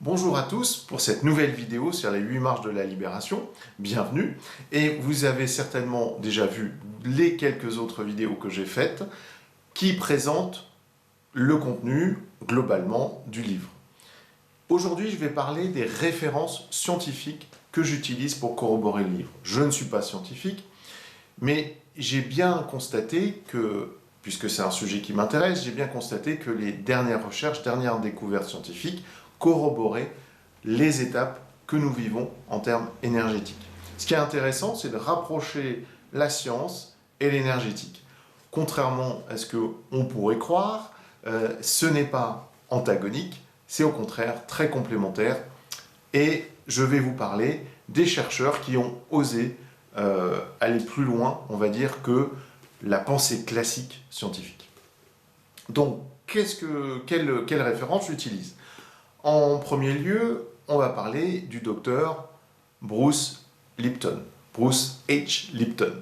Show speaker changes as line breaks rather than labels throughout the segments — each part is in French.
Bonjour à tous pour cette nouvelle vidéo sur les 8 marches de la libération, bienvenue. Et vous avez certainement déjà vu les quelques autres vidéos que j'ai faites qui présentent le contenu globalement du livre. Aujourd'hui, je vais parler des références scientifiques que j'utilise pour corroborer le livre. Je ne suis pas scientifique, mais j'ai bien constaté que, puisque c'est un sujet qui m'intéresse, j'ai bien constaté que les dernières recherches, dernières découvertes scientifiques corroborer les étapes que nous vivons en termes énergétiques. Ce qui est intéressant, c'est de rapprocher la science et l'énergétique. Contrairement à ce qu'on pourrait croire, ce n'est pas antagonique, c'est au contraire très complémentaire. Et je vais vous parler des chercheurs qui ont osé aller plus loin, on va dire, que la pensée classique scientifique. Donc, quelle référence j'utilise ? En premier lieu, on va parler du docteur Bruce Lipton, Bruce H. Lipton,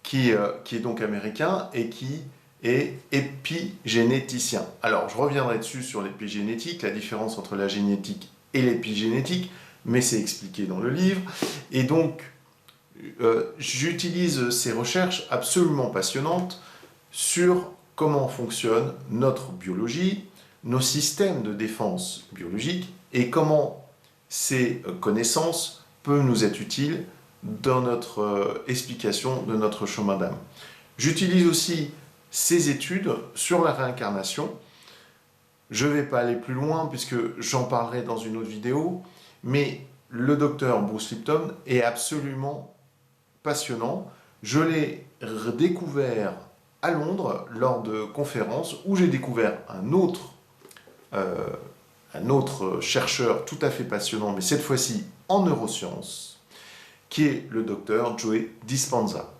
qui est donc américain et qui est épigénéticien. Alors, je reviendrai dessus sur l'épigénétique, la différence entre la génétique et l'épigénétique, mais c'est expliqué dans le livre. Et donc, j'utilise ces recherches absolument passionnantes sur comment fonctionne notre biologie, nos systèmes de défense biologique et comment ces connaissances peuvent nous être utiles dans notre explication de notre chemin d'âme. J'utilise aussi ces études sur la réincarnation. Je ne vais pas aller plus loin puisque j'en parlerai dans une autre vidéo, mais le docteur Bruce Lipton est absolument passionnant. Je l'ai redécouvert à Londres lors de conférences où j'ai découvert un autre chercheur tout à fait passionnant, mais cette fois-ci en neurosciences, qui est le docteur Joe Dispenza.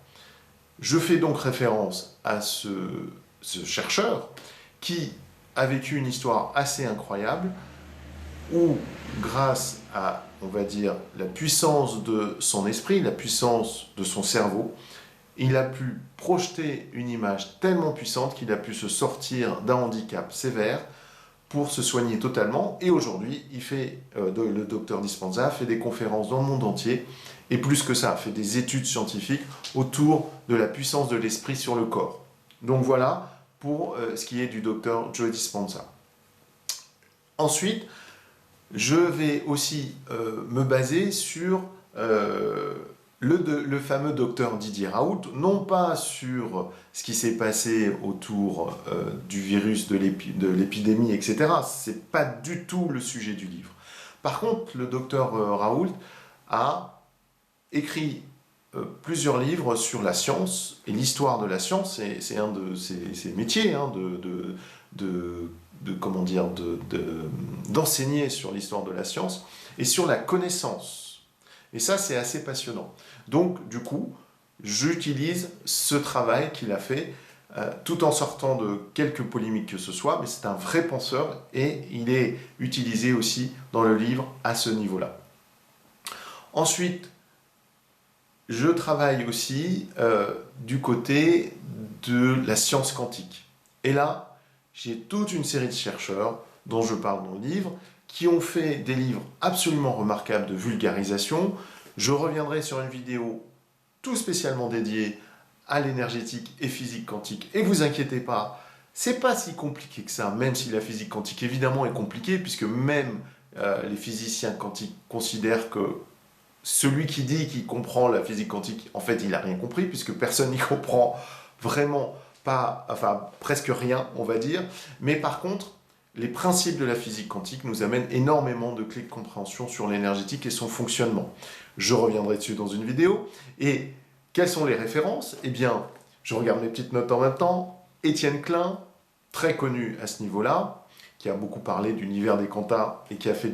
Je fais donc référence à ce chercheur qui a vécu une histoire assez incroyable, où grâce à, on va dire, la puissance de son esprit, la puissance de son cerveau, il a pu projeter une image tellement puissante qu'il a pu se sortir d'un handicap sévère pour se soigner totalement. Et aujourd'hui, le docteur Dispenza fait des conférences dans le monde entier, et plus que ça, fait des études scientifiques autour de la puissance de l'esprit sur le corps. Donc voilà pour ce qui est du docteur Joe Dispenza. Ensuite, je vais aussi me baser sur le fameux docteur Didier Raoult, non pas sur ce qui s'est passé autour du virus, de l'épidémie, etc. Ce n'est pas du tout le sujet du livre. Par contre, le docteur Raoult a écrit plusieurs livres sur la science et l'histoire de la science. C'est un de ses métiers, hein, d'enseigner sur l'histoire de la science et sur la connaissance. Et ça, c'est assez passionnant. Donc, du coup, j'utilise ce travail qu'il a fait, tout en sortant de quelques polémiques que ce soit, mais c'est un vrai penseur et il est utilisé aussi dans le livre à ce niveau-là. Ensuite, je travaille aussi du côté de la science quantique. Et là, j'ai toute une série de chercheurs dont je parle dans le livre, qui ont fait des livres absolument remarquables de vulgarisation. Je reviendrai sur une vidéo tout spécialement dédiée à l'énergétique et physique quantique. Et vous inquiétez pas, c'est pas si compliqué que ça, même si la physique quantique évidemment est compliquée, puisque même les physiciens quantiques considèrent que celui qui dit qu'il comprend la physique quantique, en fait, il n'a rien compris, puisque personne n'y comprend vraiment pas, enfin presque rien, on va dire. Mais par contre, les principes de la physique quantique nous amènent énormément de clés de compréhension sur l'énergétique et son fonctionnement. Je reviendrai dessus dans une vidéo. Et quelles sont les références ? Eh bien, je regarde mes petites notes en même temps. Étienne Klein, très connu à ce niveau-là, qui a beaucoup parlé d'univers des quantas et qui a fait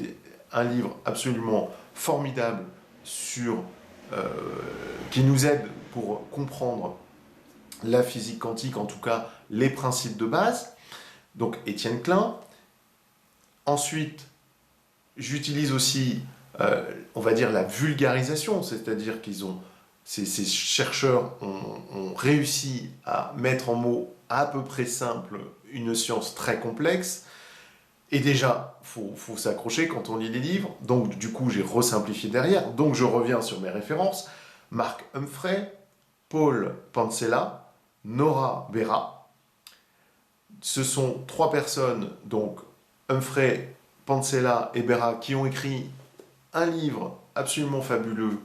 un livre absolument formidable qui nous aide pour comprendre la physique quantique, en tout cas les principes de base. Donc Étienne Klein. Ensuite, j'utilise aussi, on va dire, la vulgarisation, c'est-à-dire ces chercheurs ont réussi à mettre en mots à peu près simples une science très complexe. Et déjà, faut s'accrocher quand on lit les livres. Donc, du coup, j'ai resimplifié derrière. Donc, je reviens sur mes références. Mark Humphrey, Paul Pancella, Nora Berra. Ce sont 3 personnes, donc Humphrey, Pancella et Berra, qui ont écrit un livre absolument fabuleux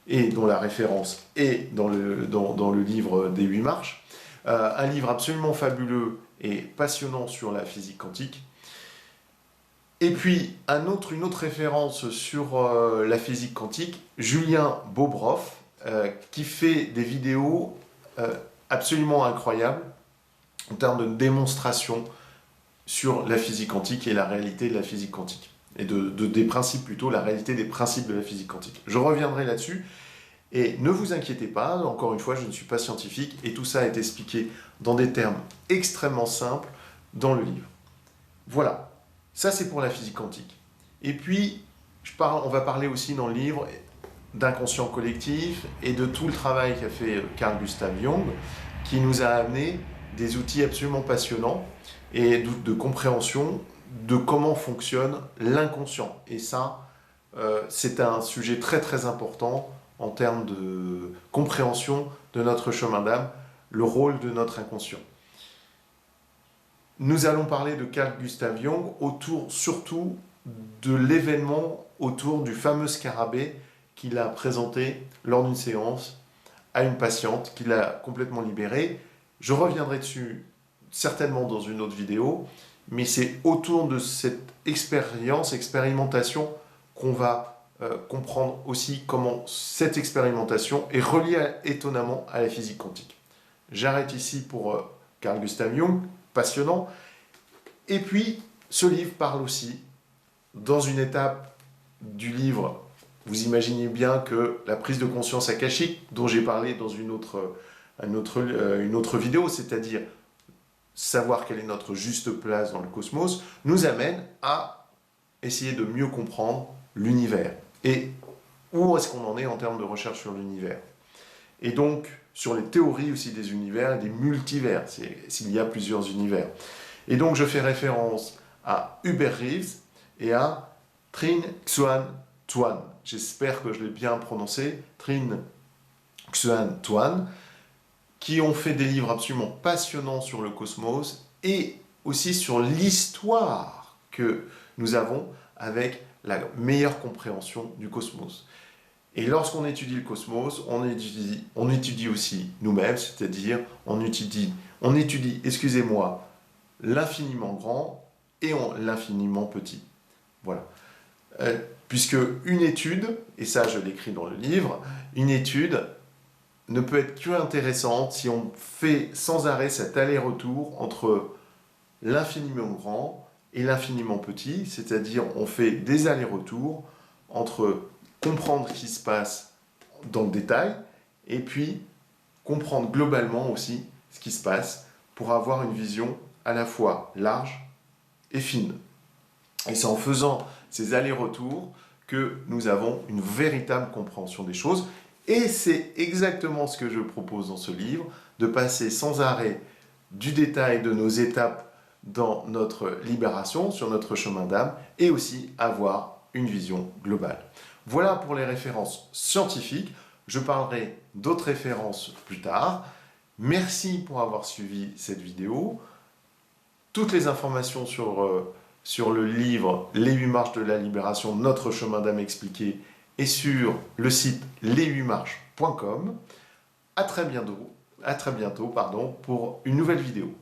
et dont la référence est dans le livre des 8 marches. Un livre absolument fabuleux et passionnant sur la physique quantique. Et puis, une autre référence sur la physique quantique, Julien Bobroff, qui fait des vidéos absolument incroyables en termes de démonstration sur la physique quantique et la réalité de la physique quantique. Et des principes plutôt, la réalité des principes de la physique quantique. Je reviendrai là-dessus. Et ne vous inquiétez pas, encore une fois, je ne suis pas scientifique et tout ça est expliqué dans des termes extrêmement simples dans le livre. Voilà, ça c'est pour la physique quantique. Et puis, on va parler aussi dans le livre d'inconscient collectif et de tout le travail qu'a fait Carl Gustav Jung, qui nous a amené des outils absolument passionnants et de compréhension de comment fonctionne l'inconscient. Et ça, c'est un sujet très très important en termes de compréhension de notre chemin d'âme, le rôle de notre inconscient. Nous allons parler de Carl Gustav Jung autour surtout de l'événement autour du fameux scarabée qu'il a présenté lors d'une séance à une patiente qu'il a complètement libérée. Je reviendrai dessus certainement dans une autre vidéo, mais c'est autour de cette expérimentation qu'on va comprendre aussi comment cette expérimentation est reliée étonnamment à la physique quantique. J'arrête ici pour Carl Gustav Jung, passionnant. Et puis, ce livre parle aussi, dans une étape du livre, vous imaginez bien que la prise de conscience akashique, dont j'ai parlé dans une autre vidéo, c'est-à-dire savoir quelle est notre juste place dans le cosmos, nous amène à essayer de mieux comprendre l'univers. Et où est-ce qu'on en est en termes de recherche sur l'univers? Et donc, sur les théories aussi des univers et des multivers, s'il y a plusieurs univers. Et donc, je fais référence à Hubert Reeves et à Trinh Xuan Tuan. J'espère que je l'ai bien prononcé, Trinh Xuan Tuan, qui ont fait des livres absolument passionnants sur le cosmos et aussi sur l'histoire que nous avons avec la meilleure compréhension du cosmos. Et lorsqu'on étudie le cosmos, on étudie aussi nous-mêmes, c'est-à-dire on étudie, excusez-moi, l'infiniment grand et l'infiniment petit. Voilà. Puisque une étude, et ça je l'écris dans le livre, une étude ne peut être qu'intéressante si on fait sans arrêt cet aller-retour entre l'infiniment grand et l'infiniment petit, c'est-à-dire on fait des allers-retours entre comprendre ce qui se passe dans le détail et puis comprendre globalement aussi ce qui se passe pour avoir une vision à la fois large et fine. Et c'est en faisant ces allers-retours que nous avons une véritable compréhension des choses. Et c'est exactement ce que je propose dans ce livre, de passer sans arrêt du détail de nos étapes dans notre libération, sur notre chemin d'âme, et aussi avoir une vision globale. Voilà pour les références scientifiques. Je parlerai d'autres références plus tard. Merci pour avoir suivi cette vidéo. Toutes les informations sur le livre « Les 8 marches de la libération, notre chemin d'âme expliqué » et sur le site les8marches.com. À très bientôt, pour une nouvelle vidéo.